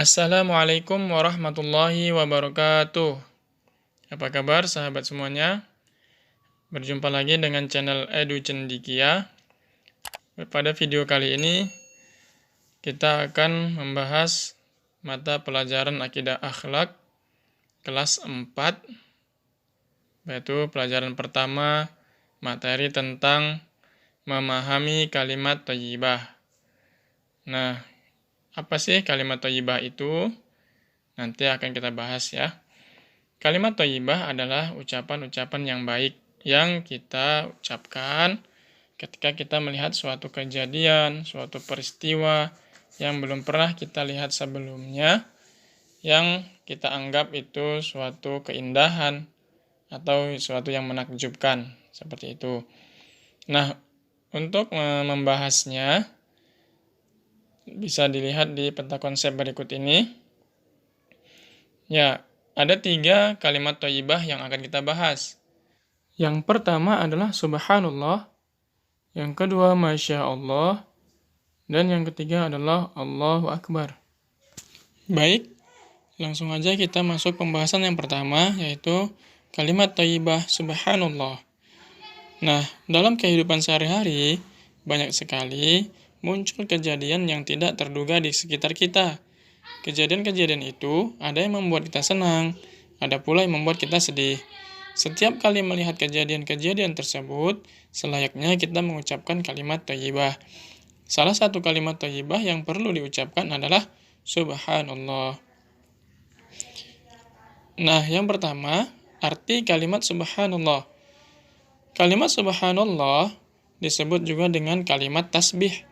Assalamualaikum warahmatullahi wabarakatuh. Apa kabar sahabat semuanya? Berjumpa lagi dengan channel Edu Cendikia. Pada video kali ini kita akan membahas mata pelajaran akidah akhlak kelas 4, yaitu pelajaran pertama materi tentang memahami kalimat thayyibah. Nah, apa sih kalimat thayyibah itu? Nanti akan kita bahas ya. Kalimat thayyibah adalah ucapan-ucapan yang baik yang kita ucapkan ketika kita melihat suatu kejadian, suatu peristiwa yang belum pernah kita lihat sebelumnya, yang kita anggap itu suatu keindahan atau suatu yang menakjubkan, seperti itu. Nah, untuk membahasnya bisa dilihat di peta konsep berikut ini. Ya, ada 3 kalimat thayyibah yang akan kita bahas. Yang pertama adalah subhanallah, yang kedua masya Allah, dan yang ketiga adalah Allahu Akbar. Baik, langsung aja kita masuk pembahasan yang pertama, yaitu kalimat thayyibah subhanallah. Nah, dalam kehidupan sehari-hari, banyak sekali muncul kejadian yang tidak terduga di sekitar kita. Kejadian-kejadian itu ada yang membuat kita senang, ada pula yang membuat kita sedih. Setiap kali melihat kejadian-kejadian tersebut, selayaknya kita mengucapkan kalimat thayyibah. Salah satu kalimat thayyibah yang perlu diucapkan adalah subhanallah. Nah, yang pertama, arti kalimat subhanallah. Kalimat subhanallah disebut juga dengan kalimat tasbih.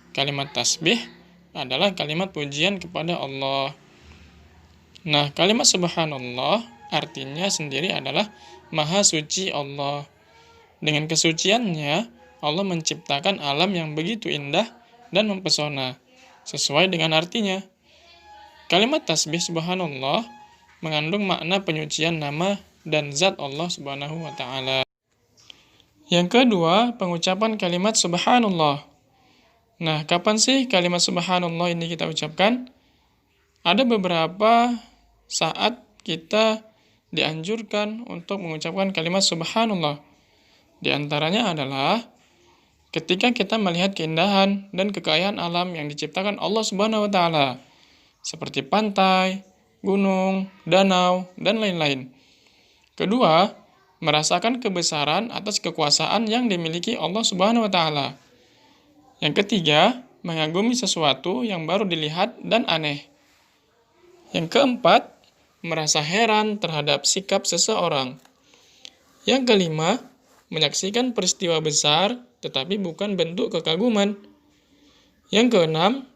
Kalimat tasbih adalah kalimat pujian kepada Allah. Nah, kalimat subhanallah artinya sendiri adalah maha suci Allah. Dengan kesuciannya, Allah menciptakan alam yang begitu indah dan mempesona, sesuai dengan artinya. Kalimat tasbih subhanallah mengandung makna penyucian nama dan zat Allah subhanahu wa ta'ala. Yang kedua, pengucapan kalimat subhanallah. Nah, kapan sih kalimat subhanallah ini kita ucapkan? Ada beberapa saat kita dianjurkan untuk mengucapkan kalimat subhanallah. Di antaranya adalah ketika kita melihat keindahan dan kekayaan alam yang diciptakan Allah Subhanahu wa taala, seperti pantai, gunung, danau, dan lain-lain. Kedua, merasakan kebesaran atas kekuasaan yang dimiliki Allah Subhanahu wa taala. Yang ketiga, mengagumi sesuatu yang baru dilihat dan aneh. Yang keempat, merasa heran terhadap sikap seseorang. Yang kelima, menyaksikan peristiwa besar tetapi bukan bentuk kekaguman. Yang keenam,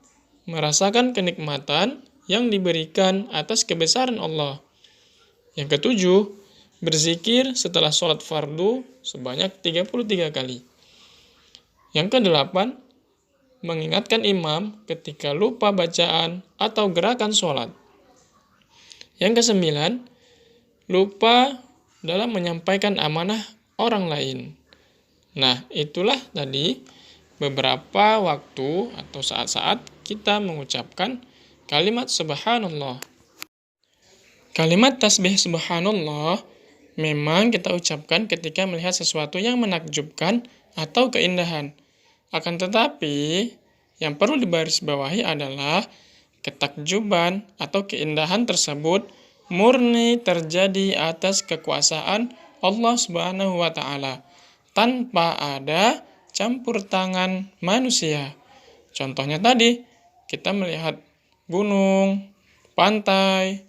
merasakan kenikmatan yang diberikan atas kebesaran Allah. Yang ketujuh, berzikir setelah sholat fardu sebanyak 33 kali. Yang kedelapan, mengingatkan imam ketika lupa bacaan atau gerakan sholat. Yang kesembilan, lupa dalam menyampaikan amanah orang lain. Nah, itulah tadi beberapa waktu atau saat-saat kita mengucapkan kalimat subhanallah. Kalimat tasbih subhanallah memang kita ucapkan ketika melihat sesuatu yang menakjubkan atau keindahan. Akan tetapi, yang perlu digarisbawahi adalah ketakjuban atau keindahan tersebut murni terjadi atas kekuasaan Allah Subhanahu wa taala tanpa ada campur tangan manusia. Contohnya tadi, kita melihat gunung, pantai,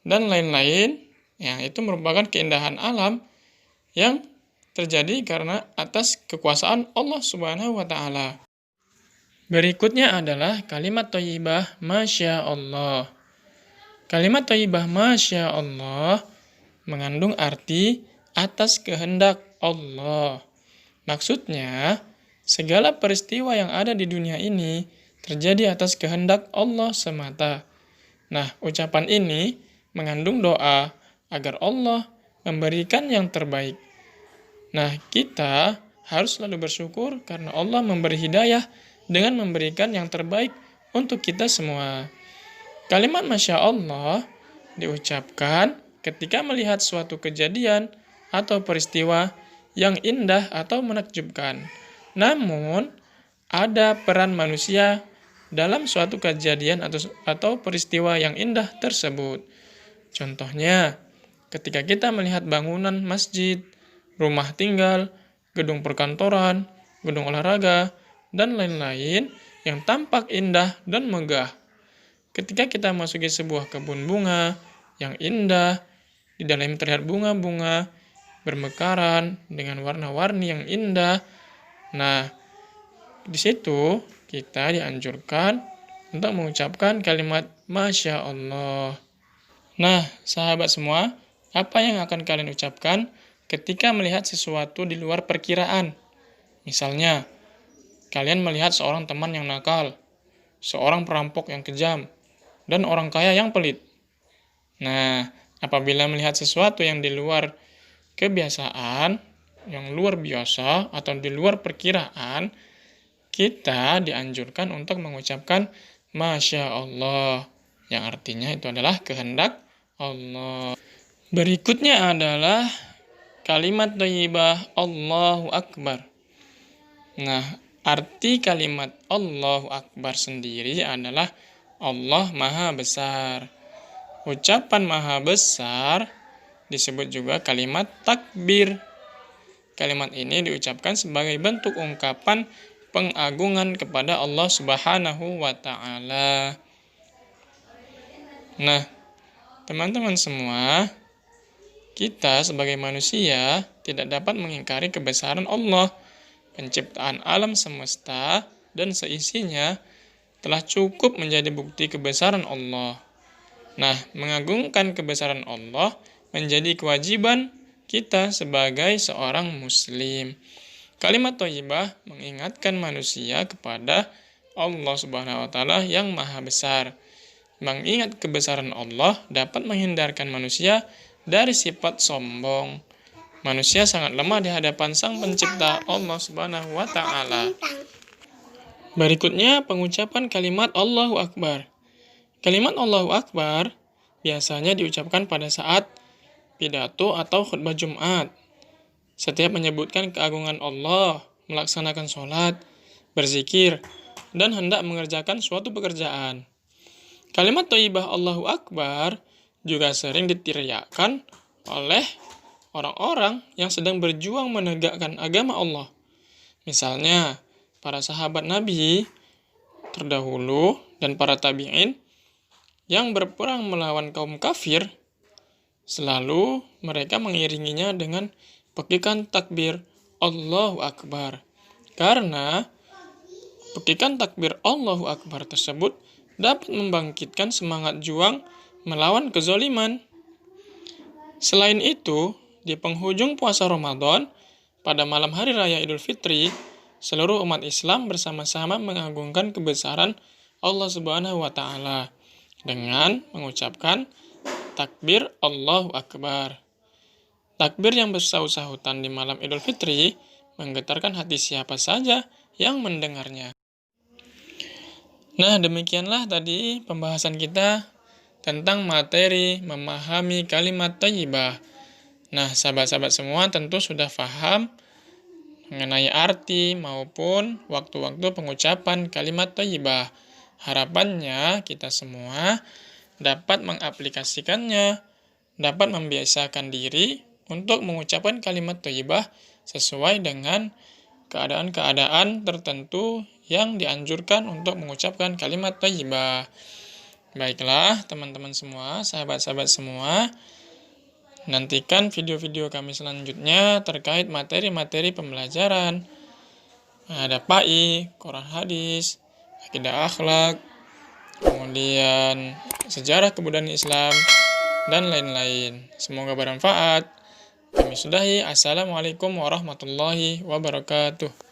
dan lain-lain, yang itu merupakan keindahan alam yang terjadi karena atas kekuasaan Allah Subhanahu wa taala. Berikutnya adalah kalimat thayyibah masya Allah. Kalimat thayyibah masya Allah mengandung arti atas kehendak Allah. Maksudnya, segala peristiwa yang ada di dunia ini terjadi atas kehendak Allah semata. Nah, ucapan ini mengandung doa agar Allah memberikan yang terbaik. Nah, kita harus selalu bersyukur karena Allah memberi hidayah dengan memberikan yang terbaik untuk kita semua. Kalimat Masya Allah diucapkan ketika melihat suatu kejadian atau peristiwa yang indah atau menakjubkan. Namun, ada peran manusia dalam suatu kejadian atau peristiwa yang indah tersebut. Contohnya, ketika kita melihat bangunan masjid, rumah tinggal, gedung perkantoran, gedung olahraga, dan lain-lain yang tampak indah dan megah. Ketika kita masuki sebuah kebun bunga yang indah, di dalamnya terlihat bunga-bunga bermekaran dengan warna-warni yang indah. Nah, di situ kita dianjurkan untuk mengucapkan kalimat Masya Allah. Nah, sahabat semua, apa yang akan kalian ucapkan ketika melihat sesuatu di luar perkiraan? Misalnya, kalian melihat seorang teman yang nakal, seorang perampok yang kejam, dan orang kaya yang pelit. Nah, apabila melihat sesuatu yang di luar kebiasaan, yang luar biasa atau di luar perkiraan, kita dianjurkan untuk mengucapkan Masya Allah, yang artinya itu adalah kehendak Allah. Berikutnya adalah kalimat thayyibah Allahu Akbar. Nah, arti kalimat Allahu Akbar sendiri adalah Allah Maha Besar. Ucapan Maha Besar disebut juga kalimat takbir. Kalimat ini diucapkan sebagai bentuk ungkapan pengagungan kepada Allah Subhanahu wa Ta'ala. Nah, teman-teman semua, kita sebagai manusia tidak dapat mengingkari kebesaran Allah. Penciptaan alam semesta dan seisinya telah cukup menjadi bukti kebesaran Allah. Nah, mengagungkan kebesaran Allah menjadi kewajiban kita sebagai seorang muslim. Kalimat thayyibah mengingatkan manusia kepada Allah Subhanahu wa Ta'ala yang Maha Besar. Mengingat kebesaran Allah dapat menghindarkan manusia dari sifat sombong. Manusia sangat lemah di hadapan Sang Pencipta Allah Subhanahu wa Ta'ala. Berikutnya pengucapan kalimat Allahu Akbar. Kalimat Allahu Akbar biasanya diucapkan pada saat pidato atau khutbah Jumat. Setiap menyebutkan keagungan Allah, melaksanakan sholat, berzikir, dan hendak mengerjakan suatu pekerjaan. Kalimat thayyibah Allahu Akbar juga sering diteriakkan oleh orang-orang yang sedang berjuang menegakkan agama Allah. Misalnya, para sahabat Nabi terdahulu dan para tabi'in yang berperang melawan kaum kafir, selalu mereka mengiringinya dengan pekikan takbir Allahu Akbar. Karena pekikan takbir Allahu Akbar tersebut dapat membangkitkan semangat juang melawan kezaliman. Selain itu, di penghujung puasa Ramadan, pada malam hari raya Idul Fitri, seluruh umat Islam bersama-sama mengagungkan kebesaran Allah Subhanahu wa Ta'ala dengan mengucapkan takbir Allahu Akbar. Takbir yang bersahut-sahutan di malam Idul Fitri menggetarkan hati siapa saja yang mendengarnya. Nah, demikianlah tadi pembahasan kita tentang materi memahami kalimat thayyibah. Nah, sahabat-sahabat semua tentu sudah paham mengenai arti maupun waktu-waktu pengucapan kalimat thayyibah. Harapannya kita semua dapat mengaplikasikannya, dapat membiasakan diri untuk mengucapkan kalimat thayyibah sesuai dengan keadaan-keadaan tertentu yang dianjurkan untuk mengucapkan kalimat thayyibah. Baiklah, teman-teman semua, sahabat-sahabat semua, nantikan video-video kami selanjutnya terkait materi-materi pembelajaran. Ada PAI, Quran Hadis, Akidah Akhlak, kemudian sejarah kebudayaan Islam, dan lain-lain. Semoga bermanfaat. Kami sudahi. Assalamualaikum warahmatullahi wabarakatuh.